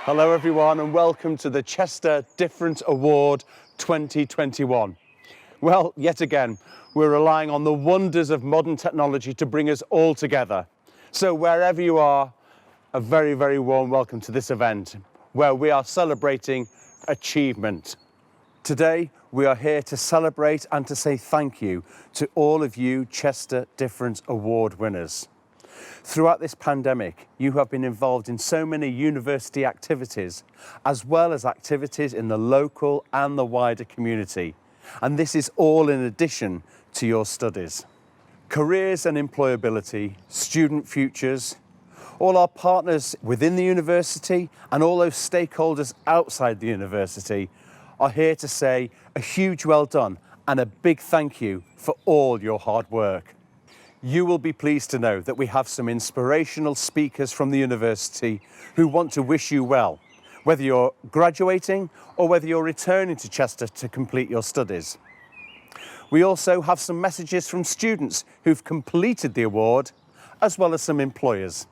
Hello everyone and welcome to the Chester Difference Award 2021. Well, yet again, we're relying on the wonders of modern technology to bring us all together. So wherever you are, a very, very warm welcome to this event where we are celebrating achievement. Today, we are here to celebrate and to say thank you to all of you Chester Difference Award winners. Throughout this pandemic, you have been involved in so many university activities, as well as activities in the local and the wider community. And this is all in addition to your studies. Careers and employability, student futures, all our partners within the university and all those stakeholders outside the university are here to say a huge well done and a big thank you for all your hard work. You will be pleased to know that we have some inspirational speakers from the university who want to wish you well, whether you're graduating or whether you're returning to Chester to complete your studies. We also have some messages from students who've completed the award, as well as some employers.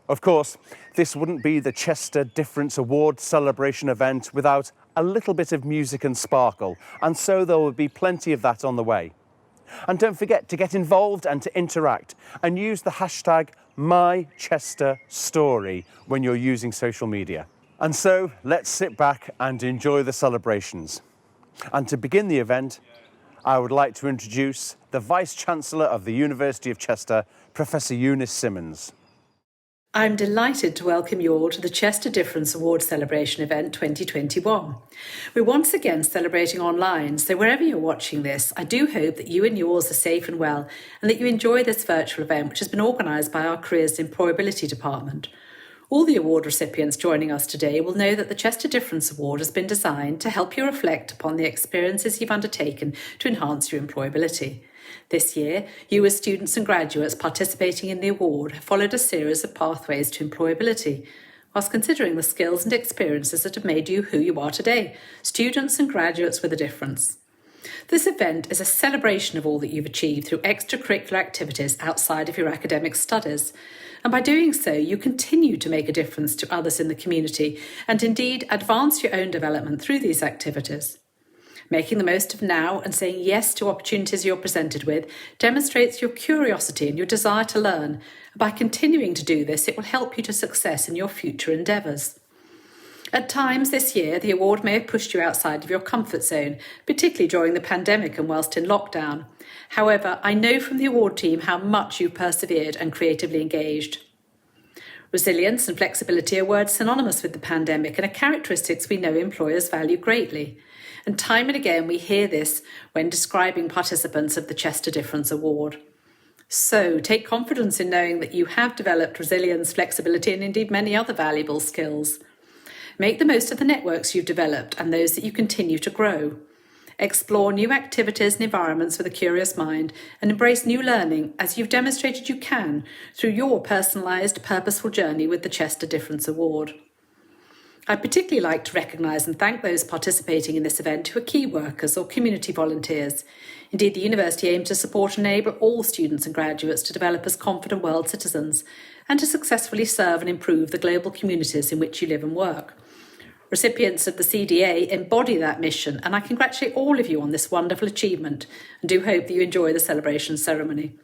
Of course, this wouldn't be the Chester Difference Award celebration event without a little bit of music and sparkle, and so there will be plenty of that on the way. And don't forget to get involved and to interact and use the hashtag #MyChesterStory when you're using social media. And so let's sit back and enjoy the celebrations. And to begin the event, I would like to introduce the Vice-Chancellor of the University of Chester, Professor Eunice Simmons. I'm delighted to welcome you all to the Chester Difference Award Celebration event 2021. We're once again celebrating online, so wherever you're watching this, I do hope that you and yours are safe and well, and that you enjoy this virtual event, which has been organised by our Careers and Employability Department. All the award recipients joining us today will know that the Chester Difference Award has been designed to help you reflect upon the experiences you've undertaken to enhance your employability. This year, you as students and graduates participating in the award have followed a series of pathways to employability, whilst considering the skills and experiences that have made you who you are today, students and graduates with a difference. This event is a celebration of all that you've achieved through extracurricular activities outside of your academic studies, and by doing so, you continue to make a difference to others in the community and indeed advance your own development through these activities. Making the most of now and saying yes to opportunities you're presented with demonstrates your curiosity and your desire to learn. By continuing to do this, it will help you to success in your future endeavours. At times this year, the award may have pushed you outside of your comfort zone, particularly during the pandemic and whilst in lockdown. However, I know from the award team how much you've persevered and creatively engaged. Resilience and flexibility are words synonymous with the pandemic and are characteristics we know employers value greatly. And time and again we hear this when describing participants of the Chester Difference Award. So take confidence in knowing that you have developed resilience, flexibility and indeed many other valuable skills. Make the most of the networks you've developed and those that you continue to grow. Explore new activities and environments with a curious mind and embrace new learning as you've demonstrated you can through your personalised, purposeful journey with the Chester Difference Award. I'd particularly like to recognise and thank those participating in this event who are key workers or community volunteers. Indeed, the university aims to support and enable all students and graduates to develop as confident world citizens and to successfully serve and improve the global communities in which you live and work. Recipients of the CDA embody that mission, and I congratulate all of you on this wonderful achievement and do hope that you enjoy the celebration ceremony.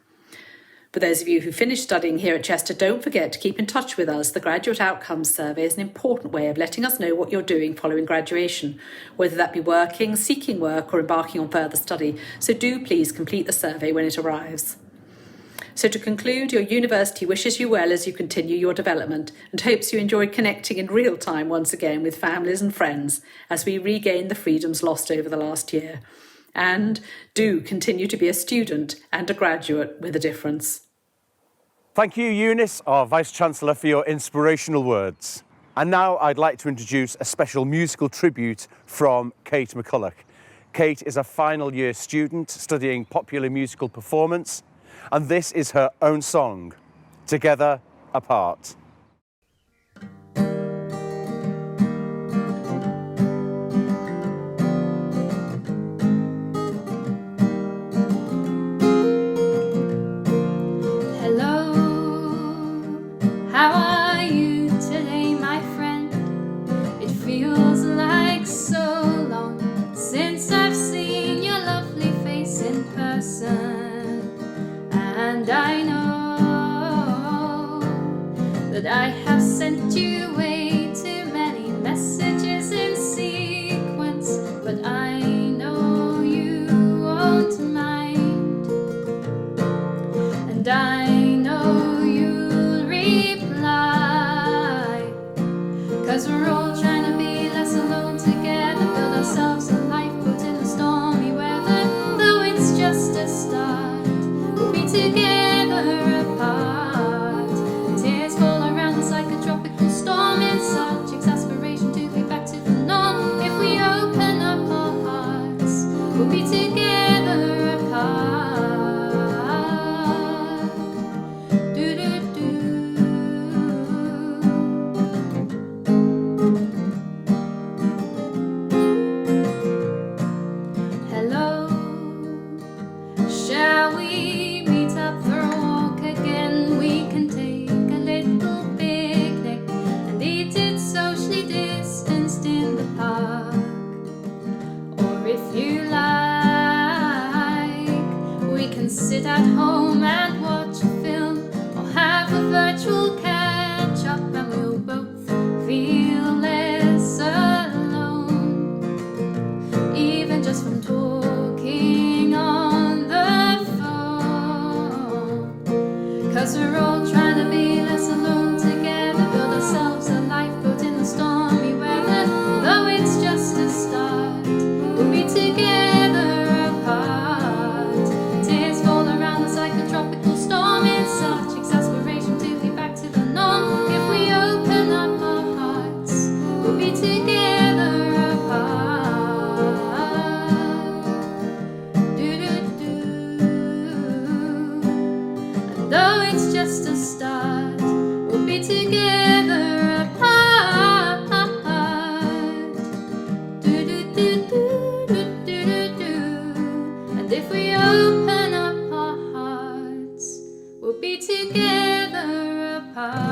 For those of you who finished studying here at Chester, don't forget to keep in touch with us. The Graduate Outcomes Survey is an important way of letting us know what you're doing following graduation, whether that be working, seeking work or embarking on further study. So do please complete the survey when it arrives. So to conclude, your university wishes you well as you continue your development and hopes you enjoy connecting in real time once again with families and friends as we regain the freedoms lost over the last year. And do continue to be a student and a graduate with a difference. Thank you, Eunice, our Vice-Chancellor, for your inspirational words. And now I'd like to introduce a special musical tribute from Kate McCulloch. Kate is a final year student studying popular musical performance, and this is her own song, Together Apart. Hello, how are you today, my friend? But I have sent you way too many messages in sequence. But I know you won't mind, and I know you'll reply. 'Cause we're all trying to be less alone together, build ourselves a lifeboat in the stormy weather. Though it's just a start, we'll be together apart. Tears fall around us like a tropical storm. It's such exasperation to be back to the norm. If we open up our hearts, we'll be together apart. Do do do. Hello, shall we meet up for a walk again? We can take a little picnic and eat it socially distanced in the park. Or if you like, we can sit at home and watch a film, or have a virtual catch up, and we'll both feel less alone, even just from talking on the phone. 'Cause we're all trying to be less alone together, build ourselves a lifeboat in the stormy weather. Though it's just a start, we'll be together apart. Tears fall around us like a tropical storm. It's such exasperation to be back to the norm. If we open up our hearts, we'll be together apart. Do do do. And though it's just a start, we'll be together apart. Do do do do do do do. And if we open up our hearts, we'll be together apart.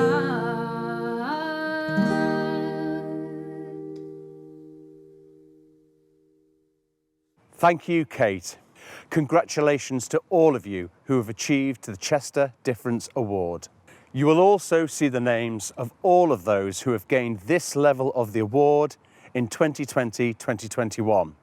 Thank you, Kate. Congratulations to all of you who have achieved the Chester Difference Award. You will also see the names of all of those who have gained this level of the award in 2020-2021.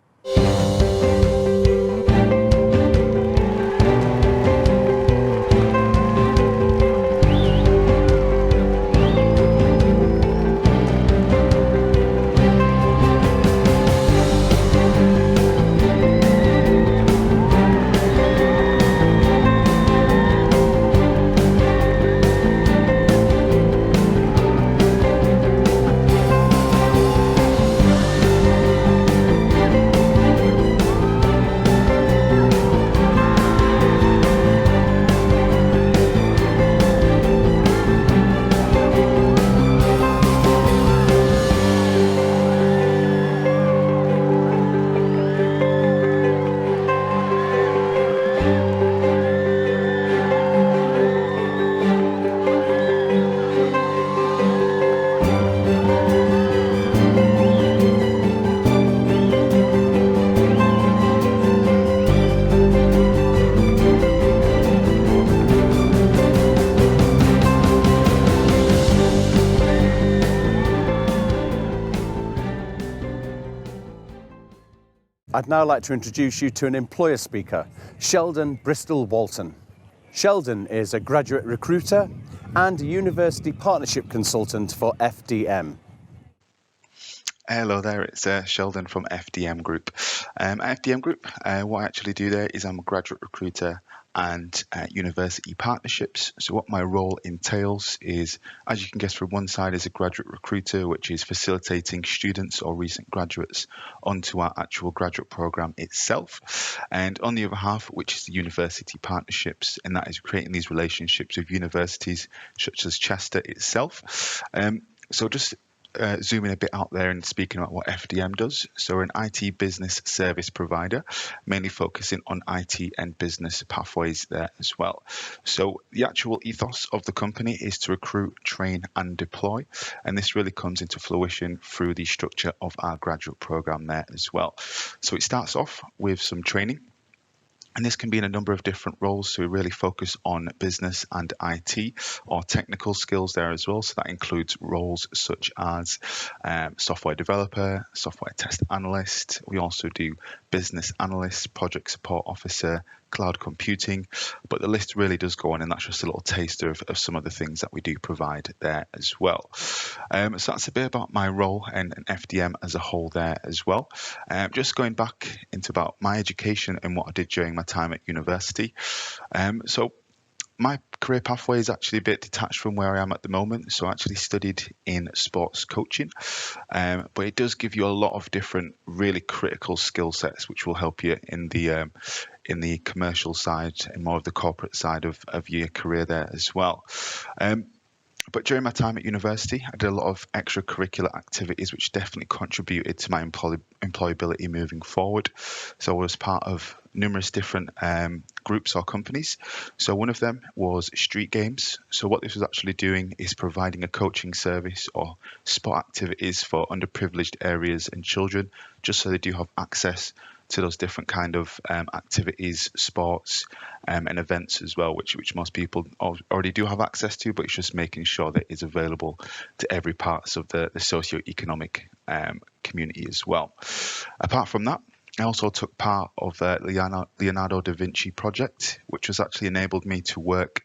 I'd now like to introduce you to an employer speaker, Sheldon Bristol Walton. Sheldon is a graduate recruiter and a university partnership consultant for FDM. Hello there, it's Sheldon from FDM Group. At FDM Group, what I actually do there is I'm a graduate recruiter and university partnerships. So what my role entails is, as you can guess, from one side is a graduate recruiter, which is facilitating students or recent graduates onto our actual graduate program itself. And on the other half, which is the university partnerships, and that is creating these relationships with universities such as Chester itself. So just zooming a bit out there and speaking about what FDM does. So we're an IT business service provider, mainly focusing on IT and business pathways there as well. So the actual ethos of the company is to recruit, train and deploy. And this really comes into fruition through the structure of our graduate program there as well. So it starts off with some training. And this can be in a number of different roles. So we really focus on business and IT or technical skills there as well. So that includes roles such as software developer, software test analyst. We also do business analyst, project support officer, cloud computing, but the list really does go on, and that's just a little taster of some of the things that we do provide there as well. So that's a bit about my role and FDM as a whole there as well. Just going back into about my education and what I did during my time at university. So my career pathway is actually a bit detached from where I am at the moment. So I actually studied in sports coaching, but it does give you a lot of different really critical skill sets, which will help you in the commercial side and more of the corporate side of your career there as well. But during my time at university, I did a lot of extracurricular activities, which definitely contributed to my employability moving forward. So I was part of numerous different groups or companies. So one of them was Street Games. So what this was actually doing is providing a coaching service or sport activities for underprivileged areas and children, just so they do have access to those different kind of activities, sports, and events as well, which most people already do have access to, but it's just making sure that it's available to every part of the socio-economic community as well. Apart from that, I also took part of the Leonardo da Vinci project, which has actually enabled me to work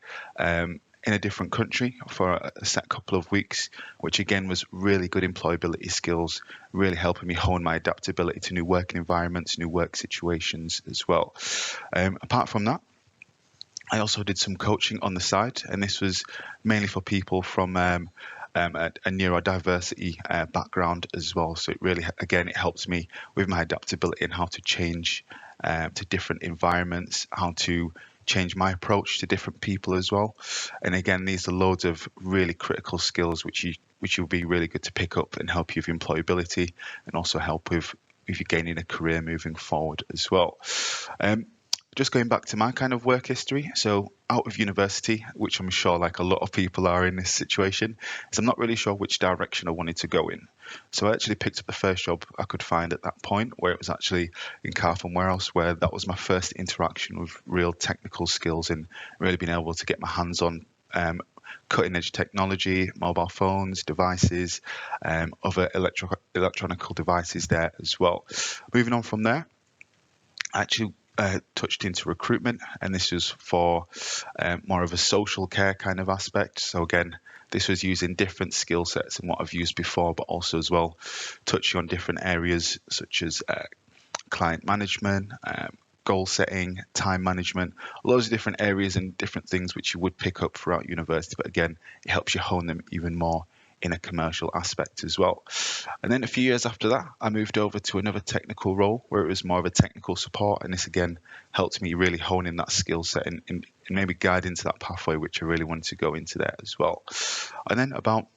in a different country for a set couple of weeks, which again was really good employability skills, really helping me hone my adaptability to new working environments, new work situations as well. Apart from that, I also did some coaching on the side, and this was mainly for people from a neurodiversity background as well. So it really, again, it helps me with my adaptability and how to change to different environments, how to change my approach to different people as well. And again, these are loads of really critical skills which will be really good to pick up and help you with employability, and also help with you gaining a career moving forward as well. Just going back to my kind of work history, so out of university, which I'm sure like a lot of people are in this situation, is I'm not really sure which direction I wanted to go in. So I actually picked up the first job I could find at that point, where it was actually in Carphone Warehouse, where that was my first interaction with real technical skills and really being able to get my hands on cutting edge technology, mobile phones, devices, other electronic devices there as well. Moving on from there, I actually touched into recruitment, and this was for more of a social care kind of aspect. So again, this was using different skill sets than what I've used before, but also as well touching on different areas such as client management, goal setting, time management, loads of different areas and different things which you would pick up throughout university. But again, it helps you hone them even more in a commercial aspect as well. And then a few years after that, I moved over to another technical role where it was more of a technical support. And this again helped me really hone in that skill set and maybe guide into that pathway, which I really wanted to go into there as well. And then about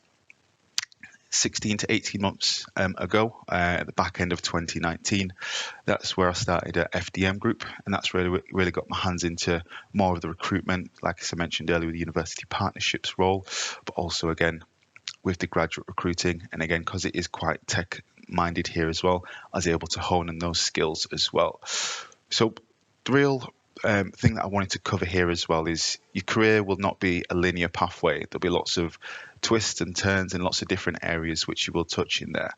16 to 18 months ago, at the back end of 2019, that's where I started at FDM Group, and that's really got my hands into more of the recruitment, like I mentioned earlier, with the university partnerships role, but also again with the graduate recruiting. And again, because it is quite tech minded here as well, I was able to hone in those skills as well. So the real thing that I wanted to cover here as well is your career will not be a linear pathway. There'll be lots of twists and turns and lots of different areas which you will touch in there.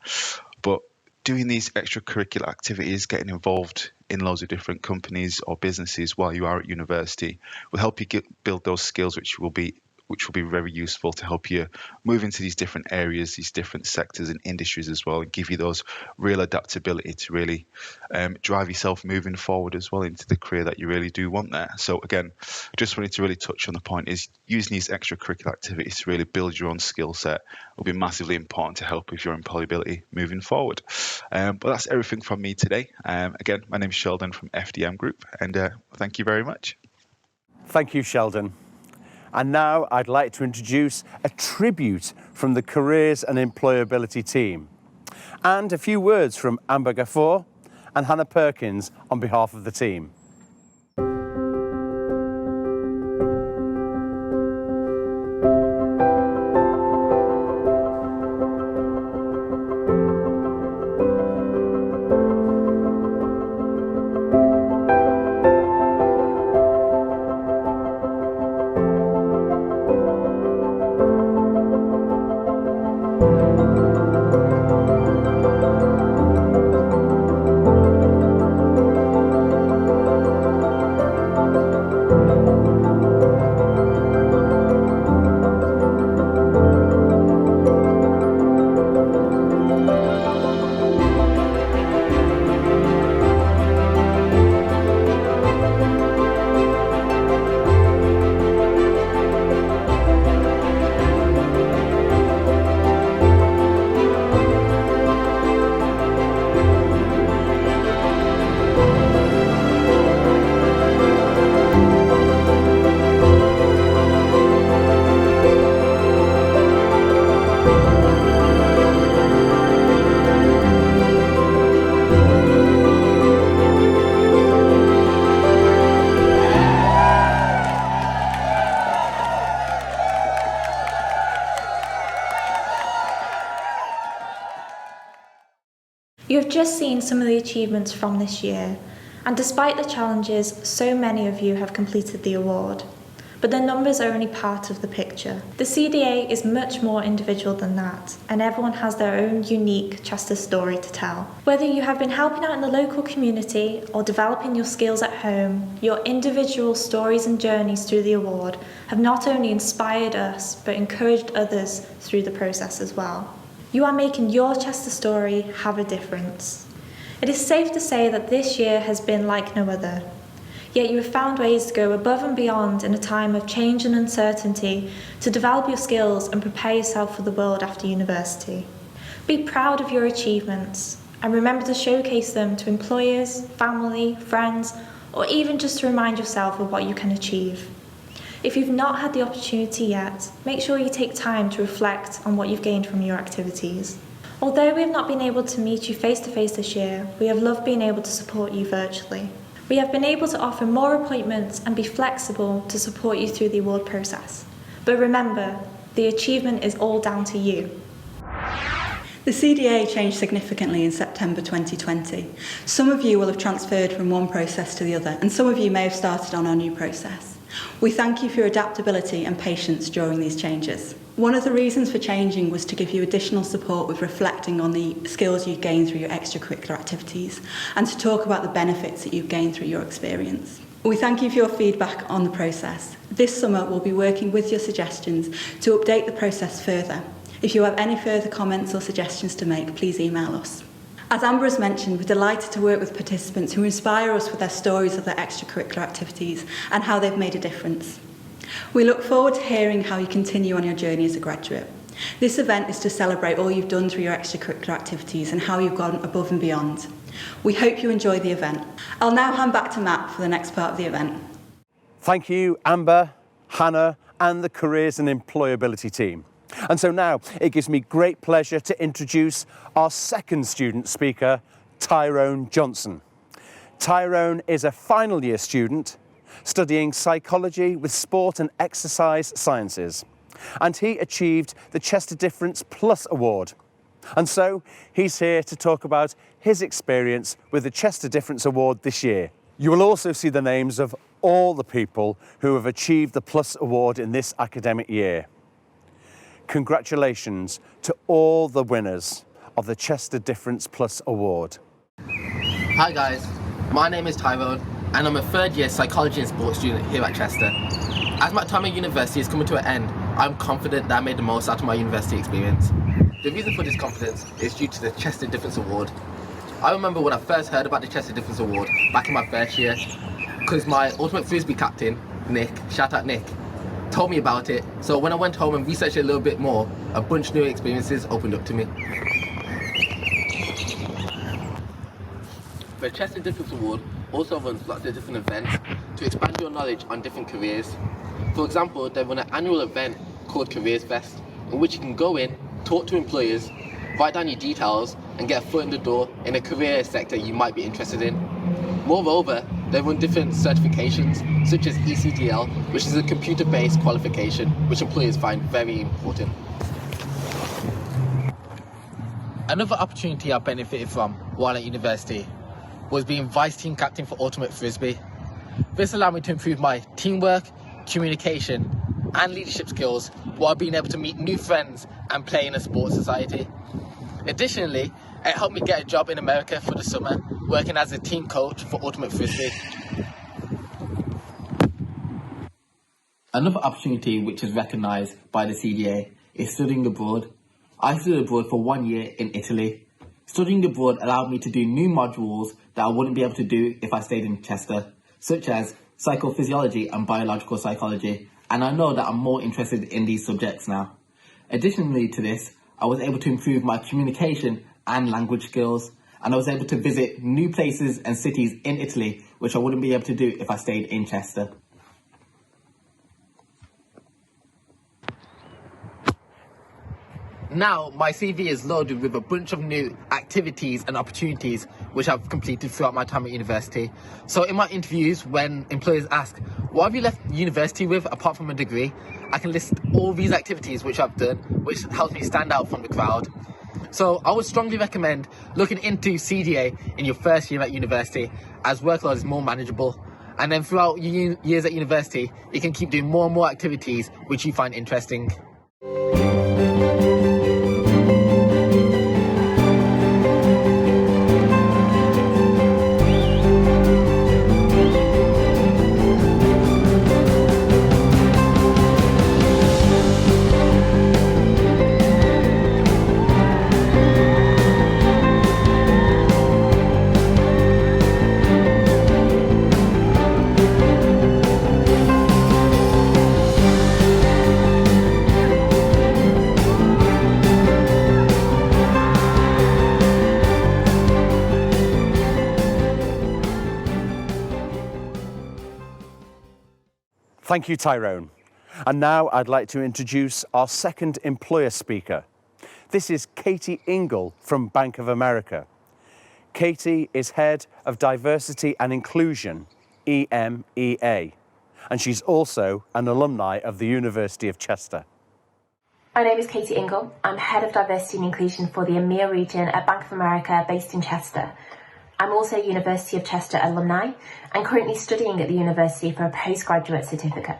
But doing these extracurricular activities, getting involved in loads of different companies or businesses while you are at university will help you build those skills which will be very useful to help you move into these different areas, these different sectors and industries as well, and give you those real adaptability to really drive yourself moving forward as well into the career that you really do want there. So again, just wanted to really touch on the point is using these extracurricular activities to really build your own skill set will be massively important to help with your employability moving forward. But that's everything from me today. Again, my name is Sheldon from FDM Group, and thank you very much. Thank you, Sheldon. And now I'd like to introduce a tribute from the Careers and Employability team, and a few words from Amber Gaffour and Hannah Perkins on behalf of the team. You have just seen some of the achievements from this year, and despite the challenges, so many of you have completed the award. But the numbers are only part of the picture. The CDA is much more individual than that, and everyone has their own unique Chester story to tell. Whether you have been helping out in the local community or developing your skills at home, your individual stories and journeys through the award have not only inspired us, but encouraged others through the process as well. You are making your Chester story have a difference. It is safe to say that this year has been like no other. Yet you have found ways to go above and beyond in a time of change and uncertainty to develop your skills and prepare yourself for the world after university. Be proud of your achievements and remember to showcase them to employers, family, friends, or even just to remind yourself of what you can achieve. If you've not had the opportunity yet, make sure you take time to reflect on what you've gained from your activities. Although we have not been able to meet you face to face this year, we have loved being able to support you virtually. We have been able to offer more appointments and be flexible to support you through the award process. But remember, the achievement is all down to you. The CDA changed significantly in September 2020. Some of you will have transferred from one process to the other, and some of you may have started on our new process. We thank you for your adaptability and patience during these changes. One of the reasons for changing was to give you additional support with reflecting on the skills you've gained through your extracurricular activities and to talk about the benefits that you've gained through your experience. We thank you for your feedback on the process. This summer we'll be working with your suggestions to update the process further. If you have any further comments or suggestions to make, please email us. As Amber has mentioned, we're delighted to work with participants who inspire us with their stories of their extracurricular activities and how they've made a difference. We look forward to hearing how you continue on your journey as a graduate. This event is to celebrate all you've done through your extracurricular activities and how you've gone above and beyond. We hope you enjoy the event. I'll now hand back to Matt for the next part of the event. Thank you, Amber, Hannah, and the Careers and Employability team. And so now it gives me great pleasure to introduce our second student speaker, Tyrone Johnson. Tyrone is a final year student studying psychology with sport and exercise sciences, and he achieved the Chester Difference Plus Award. And so he's here to talk about his experience with the Chester Difference Award this year. You will also see the names of all the people who have achieved the Plus Award in this academic year. Congratulations to all the winners of the Chester Difference Plus Award. Hi guys, my name is Tyrone and I'm a third year psychology and sports student here at Chester. As my time at university is coming to an end, I'm confident that I made the most out of my university experience. The reason for this confidence is due to the Chester Difference Award. I remember when I first heard about the Chester Difference Award back in my first year, because my ultimate frisbee captain, Nick, shout out Nick, told me about it. So when I went home and researched it a little bit more, a bunch of new experiences opened up to me. The Chester Difference Award also runs lots of different events to expand your knowledge on different careers. For example, they run an annual event called Careers Fest, in which you can go in, talk to employers, write down your details, and get a foot in the door in a career sector you might be interested in. Moreover, they run different certifications, such as ECDL, which is a computer-based qualification which employers find very important. Another opportunity I benefited from while at university was being vice team captain for Ultimate Frisbee. This allowed me to improve my teamwork, communication, and leadership skills while being able to meet new friends and play in a sports society. Additionally, it helped me get a job in America for the summer, working as a team coach for Ultimate Frisbee. Another opportunity which is recognised by the CDA is studying abroad. I studied abroad for 1 year in Italy. Studying abroad allowed me to do new modules that I wouldn't be able to do if I stayed in Chester, such as psychophysiology and biological psychology, and I know that I'm more interested in these subjects now. Additionally to this, I was able to improve my communication and language skills, and I was able to visit new places and cities in Italy, which I wouldn't be able to do if I stayed in Chester. Now, my CV is loaded with a bunch of new activities and opportunities which I've completed throughout my time at university. So in my interviews, when employers ask, what have you left university with apart from a degree? I can list all these activities which I've done, which helps me stand out from the crowd. So I would strongly recommend looking into CDA in your first year at university, as workload is more manageable. And then throughout your years at university, you can keep doing more and more activities which you find interesting. Thank you, Tyrone. And now I'd like to introduce our second employer speaker. This is Katie Ingle from Bank of America. Katie is Head of Diversity and Inclusion, EMEA, and she's also an alumni of the University of Chester. My name is Katie Ingle. I'm Head of Diversity and Inclusion for the EMEA region at Bank of America based in Chester. I'm also a University of Chester alumni and currently studying at the university for a postgraduate certificate.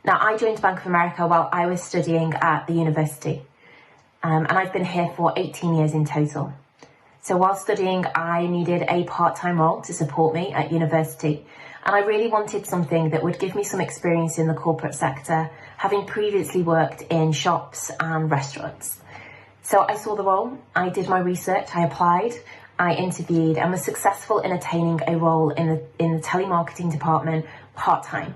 Now, I joined Bank of America while I was studying at the university, and I've been here for 18 years in total. So while studying, I needed a part-time role to support me at university, and I really wanted something that would give me some experience in the corporate sector, having previously worked in shops and restaurants. So I saw the role, I did my research, I applied, I interviewed and was successful in attaining a role in the telemarketing department part-time.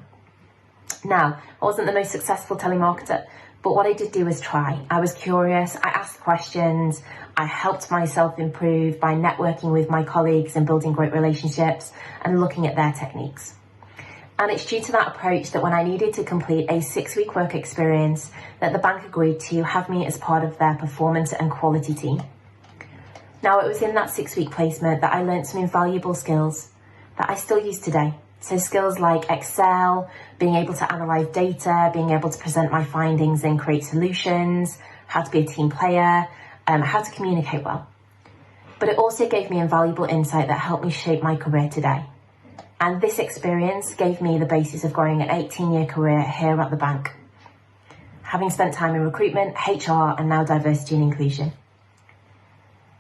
Now, I wasn't the most successful telemarketer, but what I did do was try. I was curious, I asked questions, I helped myself improve by networking with my colleagues and building great relationships and looking at their techniques. And it's due to that approach that when I needed to complete a 6-week work experience, that the bank agreed to have me as part of their performance and quality team. Now, it was in that 6-week placement that I learned some invaluable skills that I still use today. So skills like Excel, being able to analyze data, being able to present my findings and create solutions, how to be a team player, how to communicate well. But it also gave me invaluable insight that helped me shape my career today. And this experience gave me the basis of growing an 18-year career here at the bank, having spent time in recruitment, HR, and now diversity and inclusion.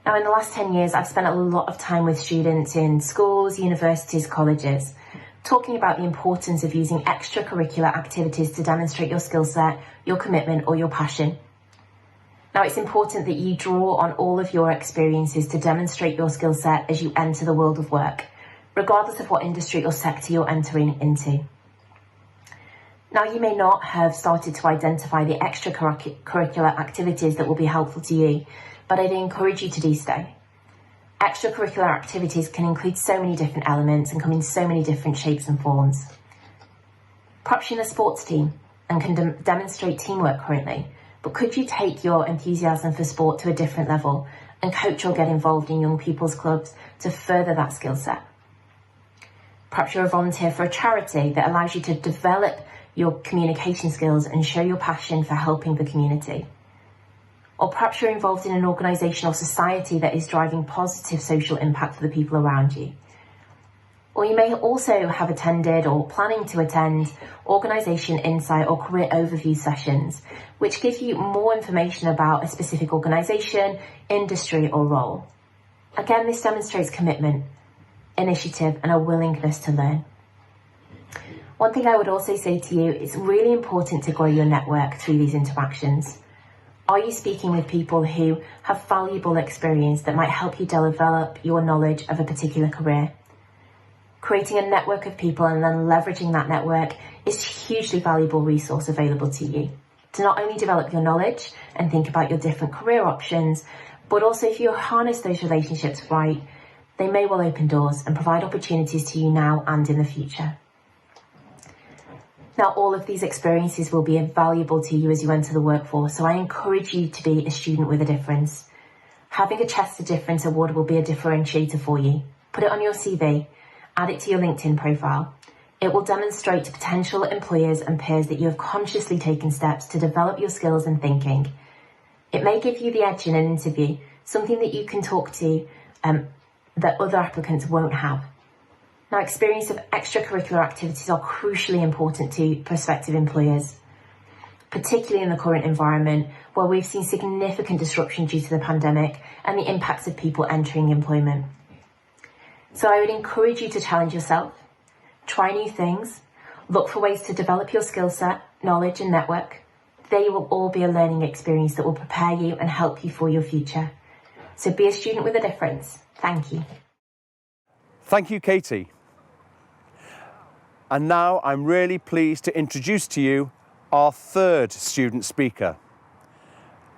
Now, in the last 10 years, I've spent a lot of time with students in schools, universities, colleges, talking about the importance of using extracurricular activities to demonstrate your skill set, your commitment, or your passion. Now, it's important that you draw on all of your experiences to demonstrate your skill set as you enter the world of work, regardless of what industry or sector you're entering into. Now, you may not have started to identify the extracurricular activities that will be helpful to you, but I'd encourage you to do so. Extracurricular activities can include so many different elements and come in so many different shapes and forms. Perhaps you're in a sports team and can demonstrate teamwork currently, but could you take your enthusiasm for sport to a different level and coach or get involved in young people's clubs to further that skill set? Perhaps you're a volunteer for a charity that allows you to develop your communication skills and show your passion for helping the community. Or perhaps you're involved in an organisation or society that is driving positive social impact for the people around you. Or you may also have attended or planning to attend organisation insight or career overview sessions, which give you more information about a specific organisation, industry or role. Again, this demonstrates commitment, initiative and a willingness to learn. One thing I would also say to you, it's really important to grow your network through these interactions. Are you speaking with people who have valuable experience that might help you develop your knowledge of a particular career? Creating a network of people and then leveraging that network is a hugely valuable resource available to you to not only develop your knowledge and think about your different career options, but also if you harness those relationships right, they may well open doors and provide opportunities to you now and in the future. Now, all of these experiences will be invaluable to you as you enter the workforce, so I encourage you to be a student with a difference. Having a Chester Difference Award will be a differentiator for you. Put it on your CV, add it to your LinkedIn profile. It will demonstrate to potential employers and peers that you have consciously taken steps to develop your skills and thinking. It may give you the edge in an interview, something that you can talk to that other applicants won't have. Now, experience of extracurricular activities are crucially important to prospective employers, particularly in the current environment where we've seen significant disruption due to the pandemic and the impacts of people entering employment. So I would encourage you to challenge yourself, try new things, look for ways to develop your skill set, knowledge and network. They will all be a learning experience that will prepare you and help you for your future. So be a student with a difference. Thank you. Thank you, Katie. And now I'm really pleased to introduce to you our third student speaker.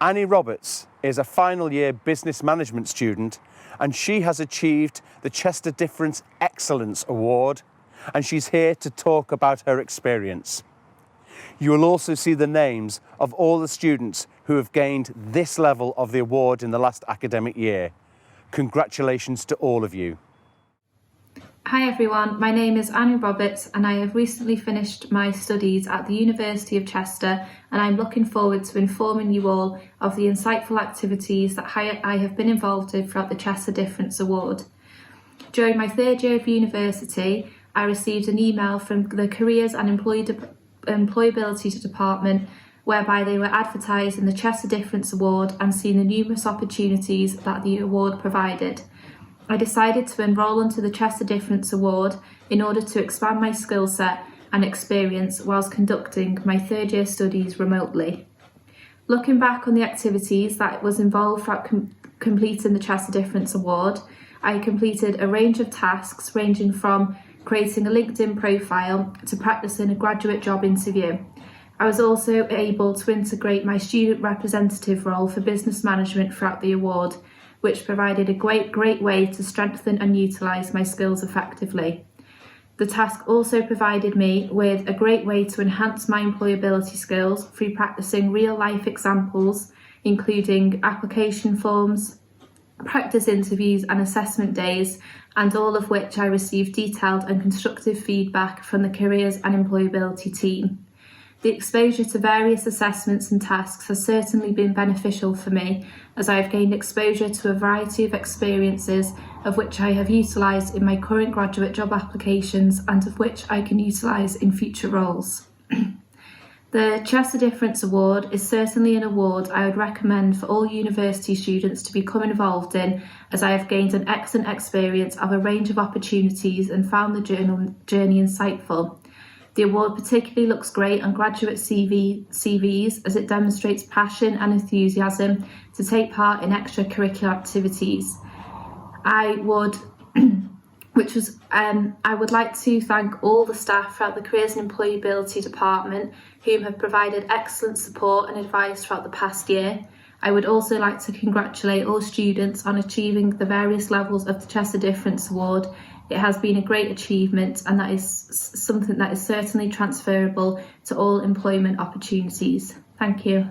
Annie Roberts is a final year business management student, and she has achieved the Chester Difference Excellence Award, and she's here to talk about her experience. You will also see the names of all the students who have gained this level of the award in the last academic year. Congratulations to all of you. Hi everyone, my name is Annie Roberts and I have recently finished my studies at the University of Chester, and I'm looking forward to informing you all of the insightful activities that I have been involved in throughout the Chester Difference Award. During my third year of university, I received an email from the Careers and Employability Department whereby they were advertising the Chester Difference Award and seeing the numerous opportunities that the award provided. I decided to enrol onto the Chester Difference Award in order to expand my skill set and experience whilst conducting my third year studies remotely. Looking back on the activities that was involved throughout completing the Chester Difference Award, I completed a range of tasks ranging from creating a LinkedIn profile to practicing a graduate job interview. I was also able to integrate my student representative role for business management throughout the award, which provided a great way to strengthen and utilise my skills effectively. The task also provided me with a great way to enhance my employability skills through practicing real-life examples, including application forms, practice interviews and assessment days, and all of which I received detailed and constructive feedback from the Careers and Employability team. The exposure to various assessments and tasks has certainly been beneficial for me, as I have gained exposure to a variety of experiences of which I have utilised in my current graduate job applications and of which I can utilise in future roles. The Chester Difference Award is certainly an award I would recommend for all university students to become involved in, as I have gained an excellent experience of a range of opportunities and found the journey insightful. The award particularly looks great on graduate CVs as it demonstrates passion and enthusiasm to take part in extracurricular activities. I would like to thank all the staff throughout the Careers and Employability Department whom have provided excellent support and advice throughout the past year. I would also like to congratulate all students on achieving the various levels of the Chester Difference Award. It has been a great achievement, and that is something that is certainly transferable to all employment opportunities. Thank you.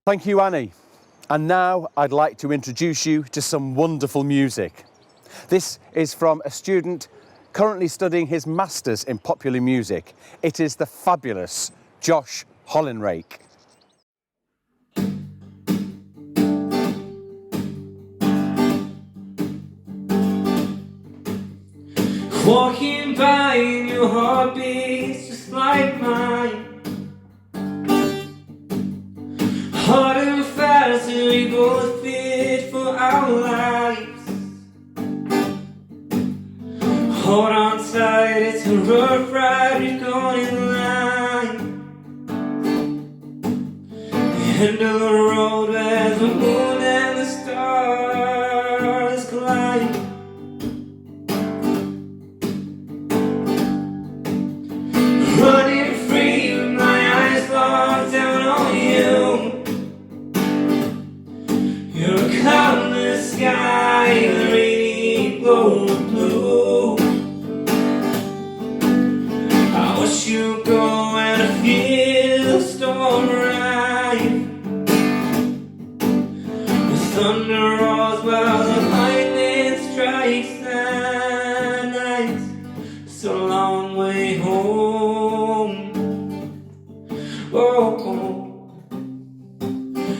Thank you, Annie. And now I'd like to introduce you to some wonderful music. This is from a student currently studying his Masters in Popular Music. It is the fabulous Josh Hollinrake. Walking by and your heart beats just like mine. Harder and faster, we both fit for our lives. Hold on tight, it's a rough ride, we're going live. End of the road where the moon and the stars collide. Running free with my eyes locked down on you. You're a cloudless sky, the rainy glow of blue. I watch you go and I feel the storm rise. The thunder roars while the lightning strikes the night. It's a long way home. Oh,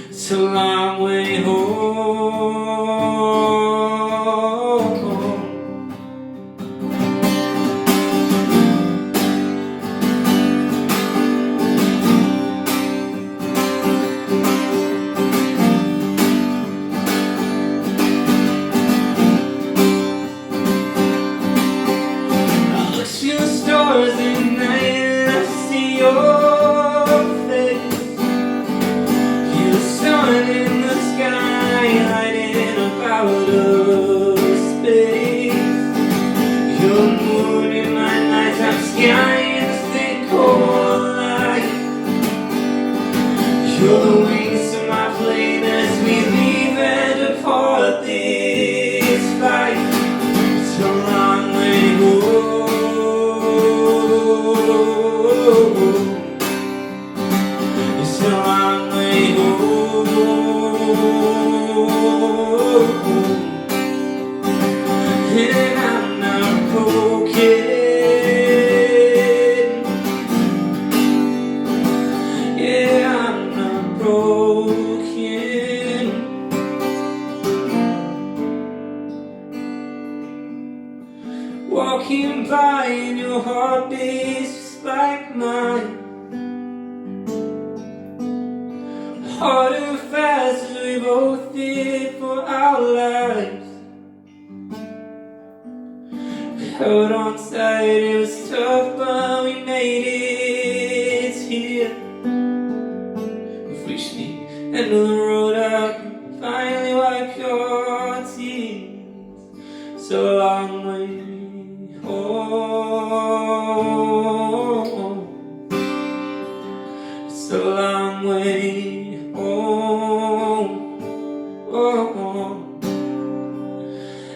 it's a long way home. I look through the stars at night and I see your face. You're the sun in the sky, lighting up outer space. You're the moon in my nighttime sky in the thick cold light. You're the wings of my plane as we leave and depart this flight. It's a long way home. It's a long way home. And I'm not broken. Yeah, I'm not broken. Walking by and your heart beats just like mine. Hard and fast as we both did for our lives. We held on tight, it was tough, but we made it here. We've reached the end of the road, I can finally wipe your tears. So a long way home. It's a long way home.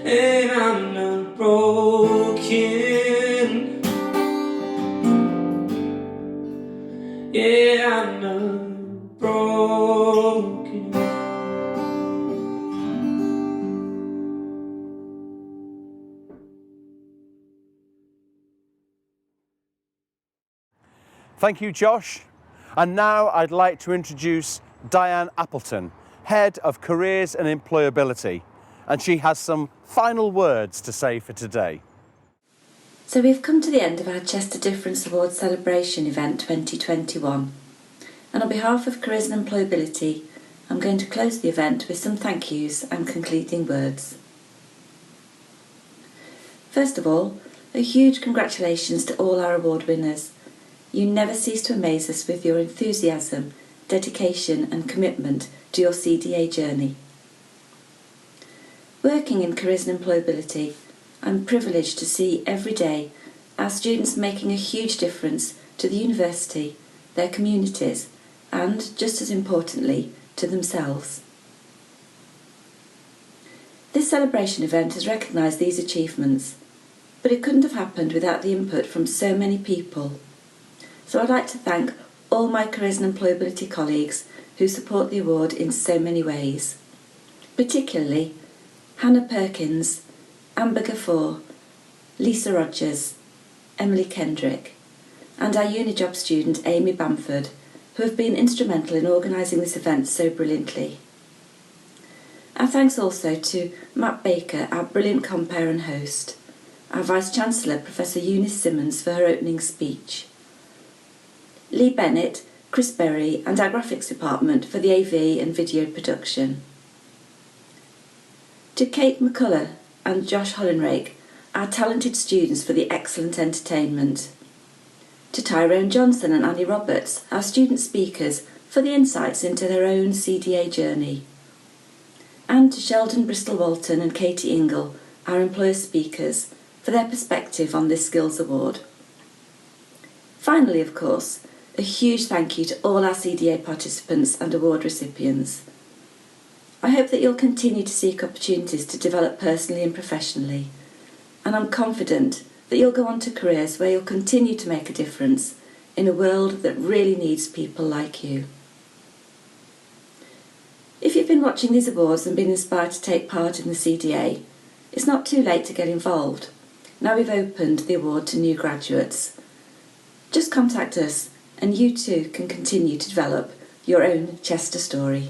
And I'm not broken. Yeah, I'm not broken. Thank you, Josh. And now I'd like to introduce Diane Appleton, Head of Careers and Employability, and she has some final words to say for today. So we've come to the end of our Chester Difference Awards Celebration event 2021. And on behalf of Careers and Employability, I'm going to close the event with some thank yous and concluding words. First of all, a huge congratulations to all our award winners. You never cease to amaze us with your enthusiasm, dedication and commitment to your CDA journey. Working in Careers and Employability, I'm privileged to see every day our students making a huge difference to the university, their communities and, just as importantly, to themselves. This celebration event has recognised these achievements, but it couldn't have happened without the input from so many people. So I'd like to thank all my Careers and Employability colleagues who support the award in so many ways, particularly Hannah Perkins, Amber Gafford, Lisa Rogers, Emily Kendrick, and our Unijob student Amy Bamford, who have been instrumental in organising this event so brilliantly. Our thanks also to Matt Baker, our brilliant compere and host, our Vice-Chancellor Professor Eunice Simmons for her opening speech, Lee Bennett, Chris Berry and our graphics department for the AV and video production. To Kate McCullough and Josh Hollenrake, our talented students for the excellent entertainment. To Tyrone Johnson and Annie Roberts, our student speakers for the insights into their own CDA journey. And to Sheldon Bristol Walton and Katie Ingle, our employer speakers, for their perspective on this Skills Award. Finally, of course, a huge thank you to all our CDA participants and award recipients. I hope that you'll continue to seek opportunities to develop personally and professionally, and I'm confident that you'll go on to careers where you'll continue to make a difference in a world that really needs people like you. If you've been watching these awards and been inspired to take part in the CDA, it's not too late to get involved. Now we've opened the award to new graduates. Just contact us and you too can continue to develop your own Chester story.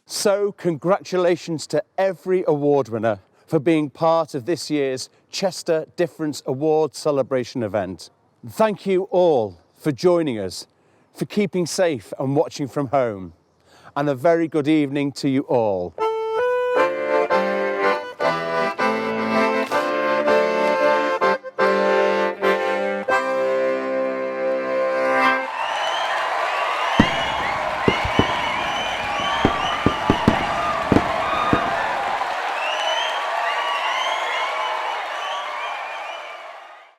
So congratulations to every award winner for being part of this year's Chester Difference Award celebration event. Thank you all for joining us, for keeping safe and watching from home. And a very good evening to you all.